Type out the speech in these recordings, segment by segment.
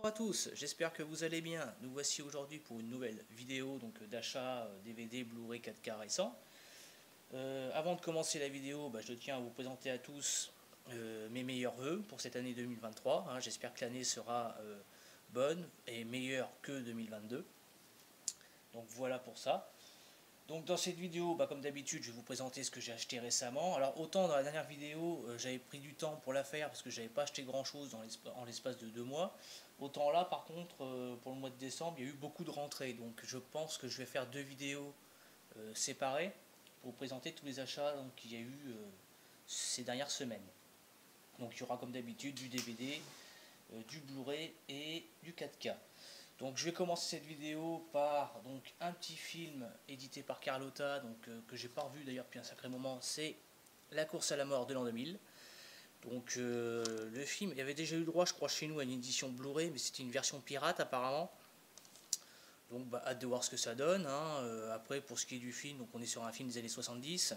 Bonjour à tous, j'espère que vous allez bien. Nous voici aujourd'hui pour une nouvelle vidéo d'achat DVD Blu-ray 4K récent. Avant de commencer la vidéo, je tiens à vous présenter à tous mes meilleurs vœux pour cette année 2023. J'espère que l'année sera bonne et meilleure que 2022. Donc voilà pour ça. Donc dans cette vidéo, comme d'habitude, je vais vous présenter ce que j'ai acheté récemment. Alors autant dans la dernière vidéo, j'avais pris du temps pour la faire parce que j'avais pas acheté grand chose en l'espace de 2 mois. Autant là, par contre, pour le mois de décembre, il y a eu beaucoup de rentrées. Donc je pense que je vais faire 2 vidéos séparées pour vous présenter tous les achats qu'il y a eu ces dernières semaines. Donc il y aura comme d'habitude du DVD, du Blu-ray et du 4K. Donc je vais commencer cette vidéo par un petit film édité par Carlotta, que j'ai pas revu d'ailleurs depuis un sacré moment, c'est La course à la mort de l'an 2000. Donc le film, il y avait déjà eu droit je crois chez nous à une édition Blu-ray, mais c'était une version pirate apparemment. Donc hâte de voir ce que ça donne. Après pour ce qui est du film, donc on est sur un film des années 70,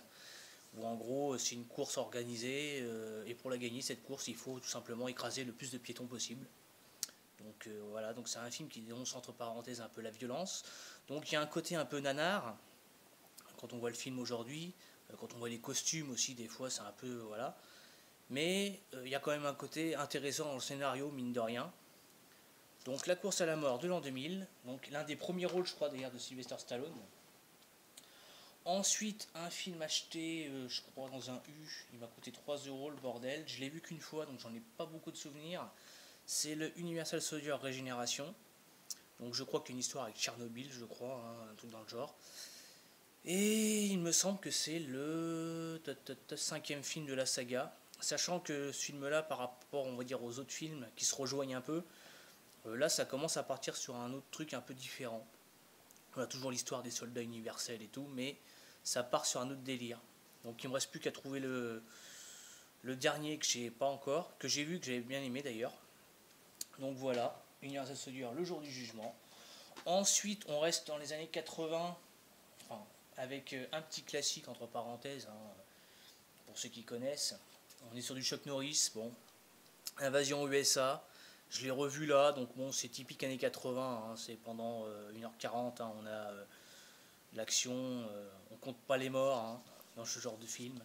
où en gros c'est une course organisée, et pour la gagner cette course il faut tout simplement écraser le plus de piétons possible. Donc voilà, donc c'est un film qui dénonce entre parenthèses un peu la violence. Donc il y a un côté un peu nanar quand on voit le film aujourd'hui, quand on voit les costumes aussi des fois c'est un peu voilà. Mais il y a quand même un côté intéressant dans le scénario mine de rien. Donc La course à la mort de l'an 2000, donc l'un des premiers rôles je crois d'ailleurs de Sylvester Stallone. Ensuite un film acheté je crois dans un U, il m'a coûté 3 € le bordel, je l'ai vu qu'une fois donc j'en ai pas beaucoup de souvenirs. C'est le Universal Soldier Régénération. Donc je crois qu'il y a une histoire avec Tchernobyl, je crois, un truc dans le genre. Et il me semble que c'est le 5e film de la saga. Sachant que ce film-là, par rapport on va dire aux autres films qui se rejoignent un peu, là ça commence à partir sur un autre truc un peu différent. On a toujours l'histoire des soldats universels et tout, mais ça part sur un autre délire. Donc il me reste plus qu'à trouver le dernier que j'ai pas encore, que j'ai vu, que j'avais bien aimé d'ailleurs. Donc voilà, Universal Soldier, le jour du jugement. Ensuite, on reste dans les années 80, enfin, avec un petit classique entre parenthèses, pour ceux qui connaissent. On est sur du Chuck Norris, bon, Invasion USA. Je l'ai revu là, donc bon, c'est typique années 80, c'est pendant 1h40, on a l'action, on compte pas les morts dans ce genre de film.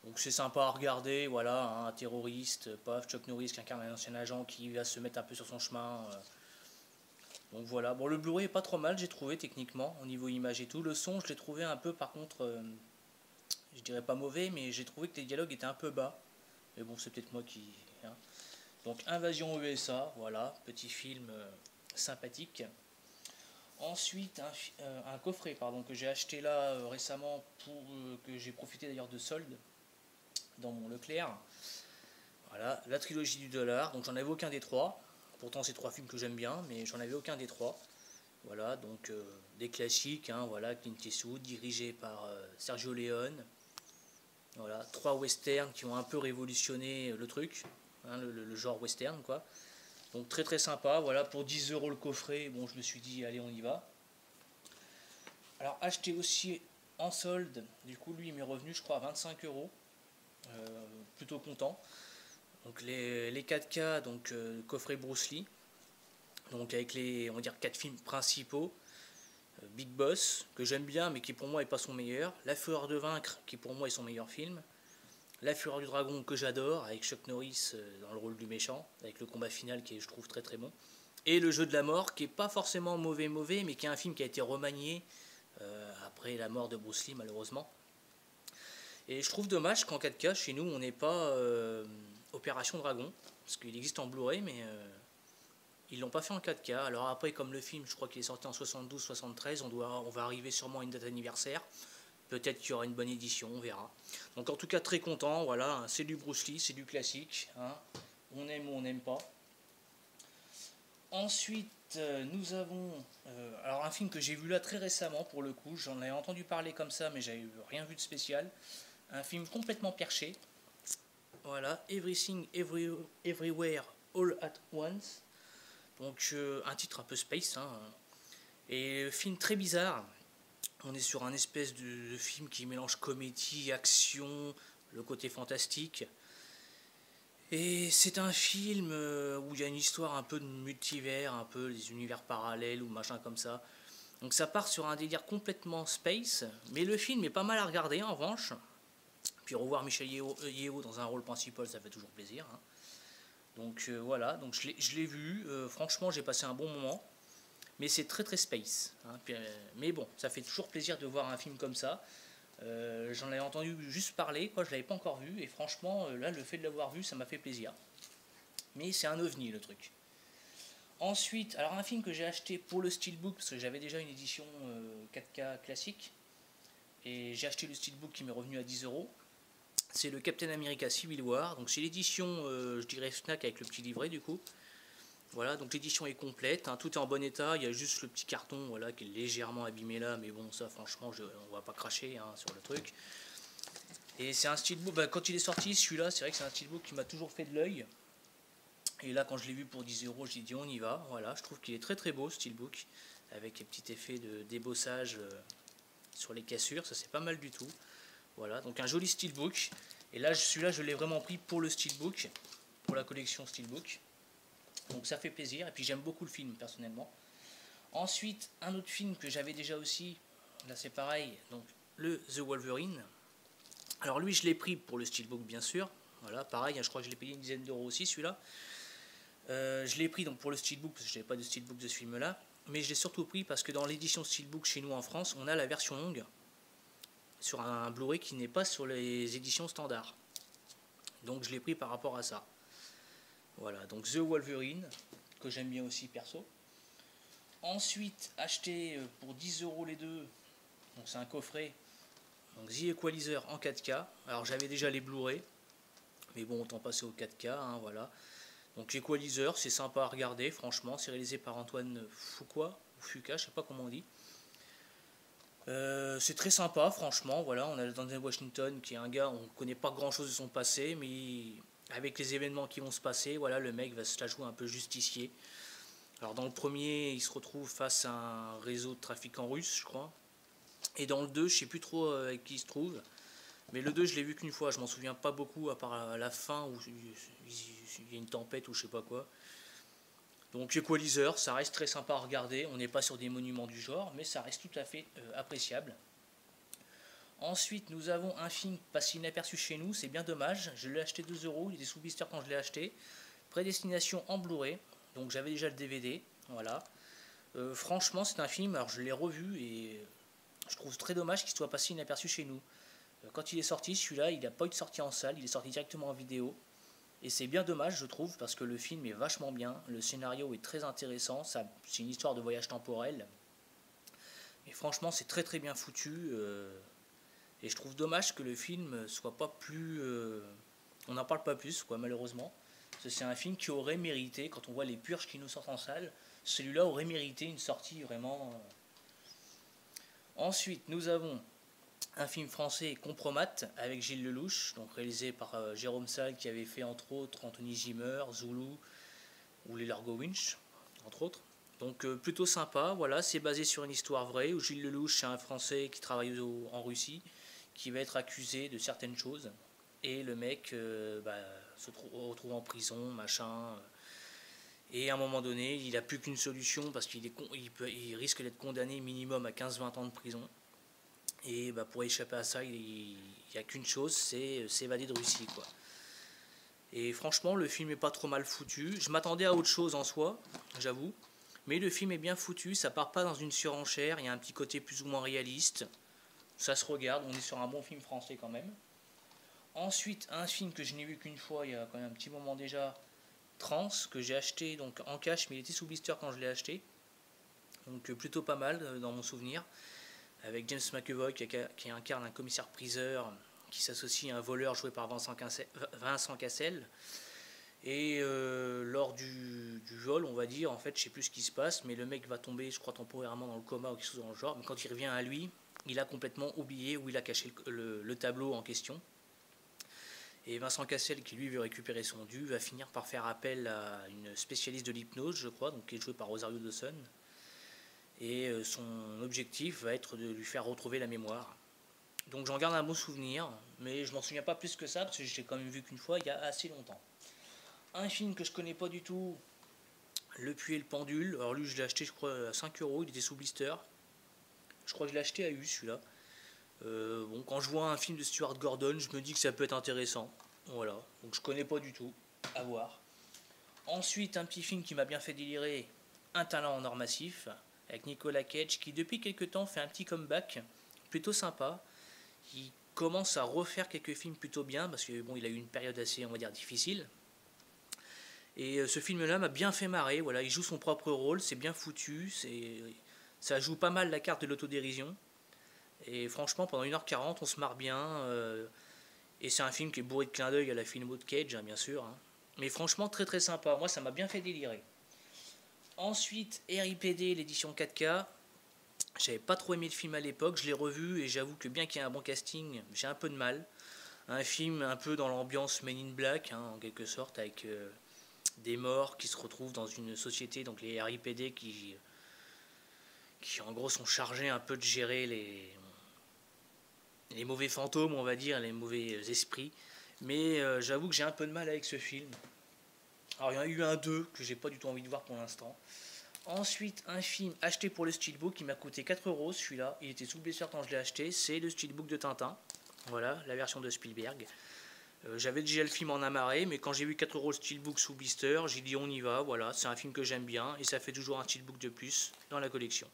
Donc c'est sympa à regarder, voilà, un terroriste, paf, Chuck Norris qui incarne un ancien agent qui va se mettre un peu sur son chemin. Donc voilà, bon le Blu-ray est pas trop mal j'ai trouvé techniquement, au niveau image et tout. Le son je l'ai trouvé un peu par contre, je dirais pas mauvais, mais j'ai trouvé que les dialogues étaient un peu bas. Mais bon c'est peut-être moi qui... Donc Invasion USA, voilà, petit film sympathique. Ensuite un coffret que j'ai acheté là récemment, que j'ai profité d'ailleurs de soldes dans mon Leclerc. Voilà, la trilogie du dollar, donc j'en avais aucun des trois. Pourtant c'est 3 films que j'aime bien, mais j'en avais aucun des 3. Voilà, donc des classiques, voilà, Clint Eastwood, dirigé par Sergio Leone. Voilà, 3 westerns qui ont un peu révolutionné le truc, le genre western quoi. Donc très très sympa, voilà, pour 10 € le coffret, bon je me suis dit allez on y va. Alors acheté aussi en solde, du coup lui il m'est revenu je crois à 25 €, plutôt content. Donc les 4K, donc coffret Bruce Lee, donc avec les on va dire 4 films principaux. Big Boss, que j'aime bien mais qui pour moi est pas son meilleur. La Fureur de vaincre, qui pour moi est son meilleur film. La Fureur du dragon, que j'adore, avec Chuck Norris dans le rôle du méchant, avec le combat final qui est je trouve très très bon. Et Le jeu de la mort, qui est pas forcément mauvais, mais qui est un film qui a été remanié après la mort de Bruce Lee malheureusement. Et je trouve dommage qu'en 4K chez nous on n'ait pas Opération Dragon, parce qu'il existe en Blu-ray mais ils l'ont pas fait en 4K. Alors après comme le film je crois qu'il est sorti en 72-73, on va arriver sûrement à une date anniversaire. Peut-être qu'il y aura une bonne édition, on verra. Donc en tout cas très content, voilà, c'est du Bruce Lee, c'est du classique, on aime ou on n'aime pas. Ensuite nous avons alors un film que j'ai vu là très récemment pour le coup, j'en ai entendu parler comme ça mais j'avais rien vu de spécial. Un film complètement perché, voilà, Everything Everywhere All at Once. Donc un titre un peu space, et film très bizarre. On est sur un espèce de film qui mélange comédie, action, le côté fantastique. Et c'est un film où il y a une histoire un peu de multivers, un peu des univers parallèles ou machin comme ça. Donc ça part sur un délire complètement space, mais le film est pas mal à regarder en revanche. Puis revoir Michel Yeo dans un rôle principal, ça fait toujours plaisir, hein. Donc voilà, donc je l'ai vu, franchement j'ai passé un bon moment, mais c'est très très space, hein. Puis, mais bon, ça fait toujours plaisir de voir un film comme ça. J'en avais entendu juste parler, quoi, je l'avais pas encore vu, et franchement là le fait de l'avoir vu ça m'a fait plaisir. Mais c'est un ovni le truc. Ensuite, alors un film que j'ai acheté pour le steelbook, parce que j'avais déjà une édition 4K classique, et j'ai acheté le steelbook qui m'est revenu à 10 €. C'est le Captain America Civil War, donc c'est l'édition, je dirais Fnac avec le petit livret du coup. Voilà, donc l'édition est complète, hein, tout est en bon état, il y a juste le petit carton voilà, qui est légèrement abîmé là, mais bon ça franchement on va pas cracher hein, sur le truc. Et c'est un steelbook, bah, quand il est sorti celui-là, c'est vrai que c'est un steelbook qui m'a toujours fait de l'œil. Et là quand je l'ai vu pour 10 €, j'ai dit on y va, voilà, je trouve qu'il est très très beau ce steelbook, avec les petits effets de débossage sur les cassures, ça c'est pas mal du tout. Voilà, donc un joli steelbook. Et là, celui-là, je l'ai vraiment pris pour le steelbook, pour la collection steelbook. Donc ça fait plaisir. Et puis j'aime beaucoup le film, personnellement. Ensuite, un autre film que j'avais déjà aussi, là c'est pareil, donc le The Wolverine. Alors lui, je l'ai pris pour le steelbook, bien sûr. Voilà, pareil, je crois que je l'ai payé une dizaine d'euros aussi, celui-là. Je l'ai pris donc pour le steelbook, parce que je n'avais pas de steelbook de ce film-là. Mais je l'ai surtout pris parce que dans l'édition steelbook chez nous en France, on a la version longue sur un Blu-ray qui n'est pas sur les éditions standards. Donc je l'ai pris par rapport à ça. Voilà, donc The Wolverine, que j'aime bien aussi perso. Ensuite, acheté pour 10 € les deux, donc c'est un coffret, donc The Equalizer en 4K. Alors j'avais déjà les Blu-ray, mais bon, autant passer au 4K, hein, voilà. Donc Equalizer, c'est sympa à regarder, franchement, c'est réalisé par Antoine Fuqua, ou Fuqua, je sais pas comment on dit. C'est très sympa, franchement. Voilà, on a Denzel Washington qui est un gars, on connaît pas grand chose de son passé, mais avec les événements qui vont se passer, voilà, le mec va se la jouer un peu justicier. Alors dans le premier, il se retrouve face à un réseau de trafiquants russes, je crois. Et dans le 2, je sais plus trop avec qui il se trouve. Mais le 2, je l'ai vu qu'une fois, je m'en souviens pas beaucoup, à part à la fin où il y a une tempête ou je sais pas quoi. Donc Equalizer, ça reste très sympa à regarder, on n'est pas sur des monuments du genre, mais ça reste tout à fait appréciable. Ensuite, nous avons un film passé inaperçu chez nous, c'est bien dommage, je l'ai acheté 2 €, il était sous blister quand je l'ai acheté. Prédestination en Blu-ray, donc j'avais déjà le DVD, voilà. Franchement, c'est un film, alors je l'ai revu et je trouve très dommage qu'il soit passé inaperçu chez nous. Quand il est sorti, celui-là, il n'a pas eu de sortie en salle, il est sorti directement en vidéo. Et c'est bien dommage, je trouve, parce que le film est vachement bien, le scénario est très intéressant, c'est une histoire de voyage temporel. Et franchement, c'est très très bien foutu. Et je trouve dommage que le film soit pas plus. On n'en parle pas plus, quoi, malheureusement. Parce que c'est un film qui aurait mérité, quand on voit les purges qui nous sortent en salle, celui-là aurait mérité une sortie vraiment. Ensuite, nous avons un film français, Compromat, avec Gilles Lelouch, donc réalisé par Jérôme Salle, qui avait fait entre autres Anthony Zimmer, Zulu ou les Largo Winch, entre autres. Donc plutôt sympa, voilà, c'est basé sur une histoire vraie, où Gilles Lelouch, c'est un Français qui travaille en Russie, qui va être accusé de certaines choses, et le mec se retrouve en prison, machin, et à un moment donné, il n'a plus qu'une solution, parce qu'il risque d'être condamné minimum à 15-20 ans de prison. Et pour échapper à ça, il n'y a qu'une chose, c'est s'évader de Russie, quoi. Et franchement, le film est pas trop mal foutu. Je m'attendais à autre chose en soi, j'avoue. Mais le film est bien foutu, ça part pas dans une surenchère, il y a un petit côté plus ou moins réaliste. Ça se regarde, on est sur un bon film français quand même. Ensuite, un film que je n'ai vu qu'une fois, il y a quand même un petit moment déjà, Trans, que j'ai acheté donc en cash, mais il était sous blister quand je l'ai acheté. Donc plutôt pas mal dans mon souvenir. Avec James McAvoy qui incarne un commissaire-priseur qui s'associe à un voleur joué par Vincent Cassel. Et lors du vol, on va dire, en fait, je sais plus ce qui se passe, mais le mec va tomber, je crois, temporairement dans le coma ou quelque chose dans le genre. Mais quand il revient à lui, il a complètement oublié où il a caché le tableau en question. Et Vincent Cassel, qui lui veut récupérer son dû, va finir par faire appel à une spécialiste de l'hypnose, je crois, donc qui est jouée par Rosario Dawson. Et son objectif va être de lui faire retrouver la mémoire. Donc j'en garde un bon souvenir, mais je m'en souviens pas plus que ça, parce que j'ai quand même vu qu'une fois il y a assez longtemps. Un film que je connais pas du tout, Le Puits et le Pendule. Alors lui, je l'ai acheté, je crois, à 5 euros. Il était sous blister. Je crois que je l'ai acheté à U, celui-là. Bon, quand je vois un film de Stuart Gordon, je me dis que ça peut être intéressant. Voilà. Donc je connais pas du tout. À voir. Ensuite, un petit film qui m'a bien fait délirer, Un talent en or massif, avec Nicolas Cage, qui depuis quelques temps fait un petit comeback plutôt sympa. Il commence à refaire quelques films plutôt bien, parce que bon, il a eu une période assez, on va dire, difficile. Et ce film-là m'a bien fait marrer. Voilà, il joue son propre rôle, c'est bien foutu, ça joue pas mal la carte de l'autodérision. Et franchement, pendant 1h40, on se marre bien. Et c'est un film qui est bourré de clins d'œil à la filmo de Cage, hein, bien sûr. Hein. Mais franchement, très très sympa. Moi, ça m'a bien fait délirer. Ensuite, RIPD, l'édition 4K. J'avais pas trop aimé le film à l'époque, je l'ai revu et j'avoue que bien qu'il y ait un bon casting, j'ai un peu de mal. Un film un peu dans l'ambiance Men in Black, hein, en quelque sorte, avec des morts qui se retrouvent dans une société, donc les RIPD qui en gros sont chargés un peu de gérer les mauvais fantômes, on va dire, les mauvais esprits. Mais j'avoue que j'ai un peu de mal avec ce film. Alors il y en a eu un 2 que j'ai pas du tout envie de voir pour l'instant. Ensuite, un film acheté pour le Steelbook qui m'a coûté 4 euros. Celui-là, il était sous blessure quand je l'ai acheté. C'est le Steelbook de Tintin. Voilà, la version de Spielberg. J'avais déjà le film en amarré, mais quand j'ai vu 4 euros le Steelbook sous blister, j'ai dit on y va. Voilà, c'est un film que j'aime bien et ça fait toujours un Steelbook de plus dans la collection.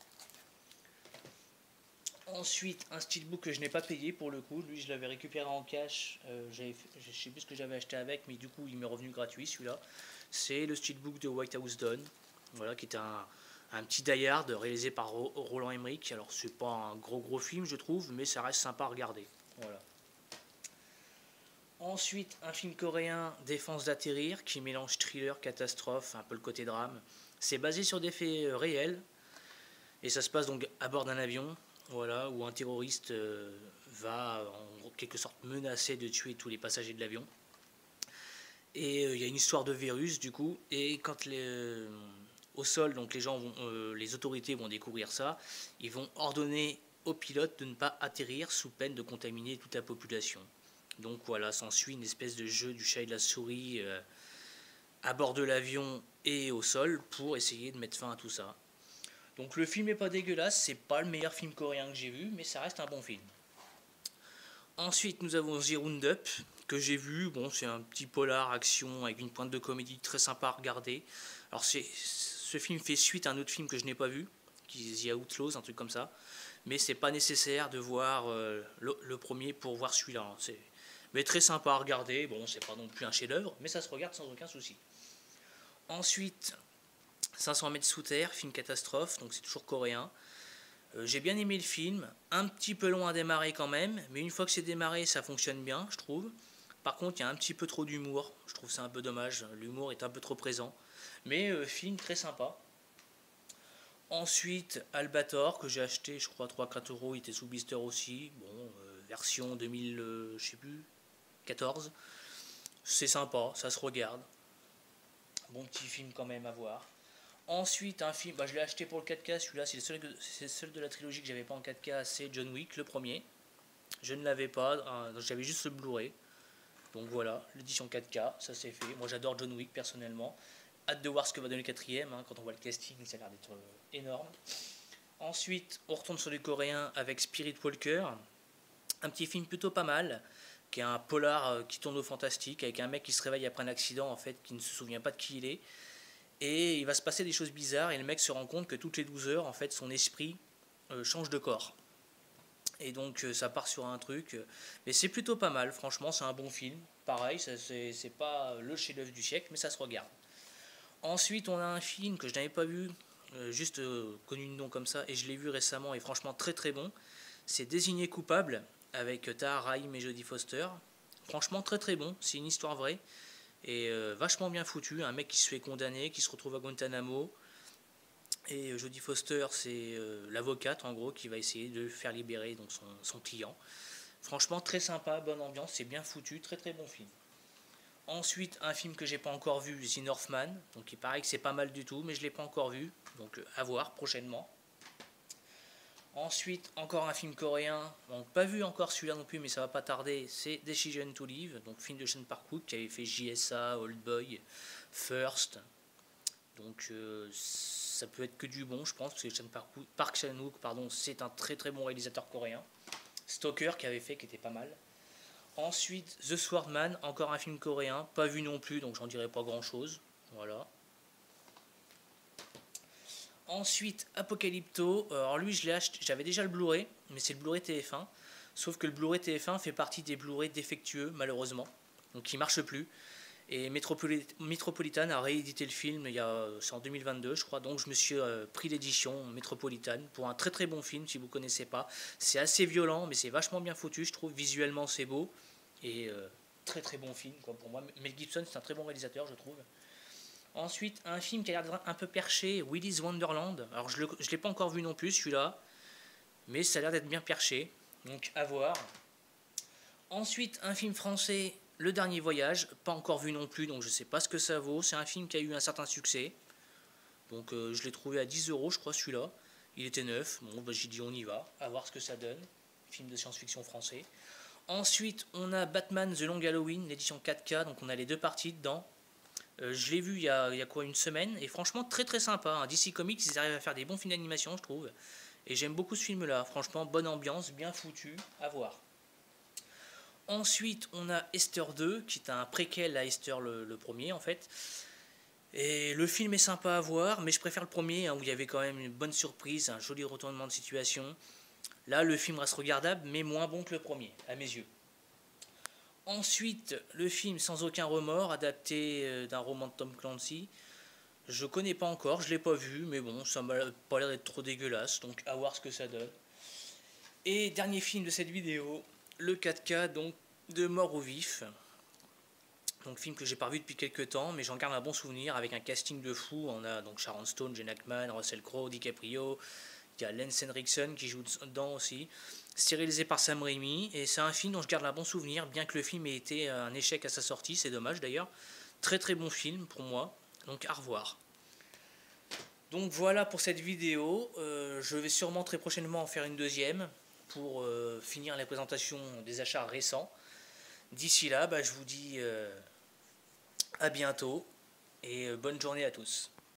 Ensuite, un Steelbook que je n'ai pas payé pour le coup. Lui, je l'avais récupéré en cash. Je ne sais plus ce que j'avais acheté avec, mais du coup, il m'est revenu gratuit celui-là. C'est le Steelbook de White House Down. Voilà, qui est un petit Die Hard réalisé par Roland Emmerich. Alors, c'est pas un gros film, je trouve, mais ça reste sympa à regarder. Voilà. Ensuite, un film coréen, Défense d'atterrir, qui mélange thriller, catastrophe, un peu le côté drame. C'est basé sur des faits réels, et ça se passe donc à bord d'un avion, voilà, où un terroriste va en quelque sorte menacer de tuer tous les passagers de l'avion. Et il y a une histoire de virus du coup, et quand au sol, donc les autorités vont découvrir ça, ils vont ordonner aux pilotes de ne pas atterrir sous peine de contaminer toute la population. Donc voilà, s'ensuit une espèce de jeu du chat et de la souris à bord de l'avion et au sol pour essayer de mettre fin à tout ça. Donc le film est pas dégueulasse, c'est pas le meilleur film coréen que j'ai vu, mais ça reste un bon film. Ensuite, nous avons The Roundup, que j'ai vu. Bon, c'est un petit polar action avec une pointe de comédie très sympa à regarder. Alors, ce film fait suite à un autre film que je n'ai pas vu, qui est The Outlaws, un truc comme ça. Mais c'est pas nécessaire de voir le premier pour voir celui-là. Hein. Mais très sympa à regarder. Bon, c'est pas non plus un chef-d'œuvre, mais ça se regarde sans aucun souci. Ensuite, 500 mètres sous terre, film catastrophe, donc c'est toujours coréen. J'ai bien aimé le film, un petit peu long à démarrer quand même, mais une fois que c'est démarré, ça fonctionne bien, je trouve. Par contre, il y a un petit peu trop d'humour, je trouve ça un peu dommage, l'humour est un peu trop présent. Mais film très sympa. Ensuite, Albator, que j'ai acheté, je crois, 3-4 euros, il était sous blister aussi. Bon, version 2000, je sais plus, 14. C'est sympa, ça se regarde. Bon petit film quand même à voir. Ensuite, un film, je l'ai acheté pour le 4K, celui-là, c'est le seul de la trilogie que j'avais pas en 4K, c'est John Wick, le premier. Je ne l'avais pas, j'avais juste le Blu-ray. Donc voilà, l'édition 4K, ça c'est fait. Moi j'adore John Wick personnellement. Hâte de voir ce que va donner le quatrième, hein, quand on voit le casting, ça a l'air d'être énorme. Ensuite, on retourne sur les coréens avec Spirit Walker, un petit film plutôt pas mal, qui est un polar qui tourne au fantastique, avec un mec qui se réveille après un accident, en fait, qui ne se souvient pas de qui il est. Et il va se passer des choses bizarres, et le mec se rend compte que toutes les 12 heures, en fait, son esprit change de corps. Et donc ça part sur un truc, mais c'est plutôt pas mal, franchement, c'est un bon film. Pareil, c'est pas le chef-d'œuvre du siècle, mais ça se regarde. Ensuite, on a un film que je n'avais pas vu, juste connu de nom comme ça, et je l'ai vu récemment, et franchement très très bon. C'est Désigné coupable, avec Tahar Rahim et Jodie Foster. Franchement très très bon, c'est une histoire vraie, et vachement bien foutu. Un mec qui se fait condamner, qui se retrouve à Guantanamo, et Jodie Foster, c'est l'avocate en gros qui va essayer de faire libérer donc son client. Franchement très sympa, bonne ambiance, c'est bien foutu, très très bon film. Ensuite, un film que j'ai pas encore vu, The Northman, donc il paraît que c'est pas mal du tout, mais je l'ai pas encore vu, donc à voir prochainement. Ensuite, encore un film coréen, donc pas vu encore celui-là non plus, mais ça va pas tarder, c'est Decision to Live, donc film de Sean Park-wook qui avait fait JSA, Oldboy, First. Donc ça peut être que du bon, je pense, parce que Park Chan-wook, pardon, c'est un très très bon réalisateur coréen. Stalker qui avait fait, qui était pas mal. Ensuite, The Swordman, encore un film coréen, pas vu non plus, donc j'en dirai pas grand chose. Voilà. Ensuite, Apocalypto, alors lui je l'ai acheté, j'avais déjà le Blu-ray, mais c'est le Blu-ray TF1. Sauf que le Blu-ray TF1 fait partie des Blu-ray défectueux, malheureusement. Donc il marche plus. Et Metropolitan a réédité le film, c'est en 2022 je crois, donc je me suis pris l'édition Metropolitan pour un très très bon film si vous ne connaissez pas. C'est assez violent mais c'est vachement bien foutu, je trouve, visuellement c'est beau. Et très très bon film quoi, pour moi. Mel Gibson c'est un très bon réalisateur je trouve. Ensuite un film qui a l'air un peu perché, Willy's Wonderland. Alors je ne l'ai pas encore vu non plus celui-là, mais ça a l'air d'être bien perché, donc à voir. Ensuite un film français, Le Dernier Voyage, pas encore vu non plus, donc je sais pas ce que ça vaut. C'est un film qui a eu un certain succès. Donc je l'ai trouvé à 10 euros, je crois, celui-là. Il était neuf. Bon, bah, j'ai dit on y va, à voir ce que ça donne. Film de science-fiction français. Ensuite, on a Batman The Long Halloween, l'édition 4K, donc on a les deux parties dedans. Je l'ai vu il y a quoi, une semaine, et franchement très très sympa. Hein. DC Comics, ils arrivent à faire des bons films d'animation, je trouve. Et j'aime beaucoup ce film-là. Franchement, bonne ambiance, bien foutu, à voir. Ensuite, on a Esther 2, qui est un préquel à Esther le premier en fait. Et le film est sympa à voir, mais je préfère le premier, hein, où il y avait quand même une bonne surprise, un joli retournement de situation. Là, le film reste regardable, mais moins bon que le premier, à mes yeux. Ensuite, le film Sans aucun remords, adapté d'un roman de Tom Clancy. Je connais pas encore, je l'ai pas vu, mais bon, ça m'a pas l'air d'être trop dégueulasse, donc à voir ce que ça donne. Et dernier film de cette vidéo, le 4K, donc de Mort au vif. Donc film que j'ai pas revu depuis quelques temps, mais j'en garde un bon souvenir avec un casting de fou. On a donc Sharon Stone, Gene Hackman, Russell Crowe, DiCaprio. Il y a Lance Henriksen qui joue dedans aussi. C'est réalisé par Sam Raimi et c'est un film dont je garde un bon souvenir, bien que le film ait été un échec à sa sortie, c'est dommage d'ailleurs. Très très bon film pour moi, donc à revoir. Donc voilà pour cette vidéo, je vais sûrement très prochainement en faire une deuxième pour finir la présentation des achats récents. D'ici là, je vous dis à bientôt et bonne journée à tous.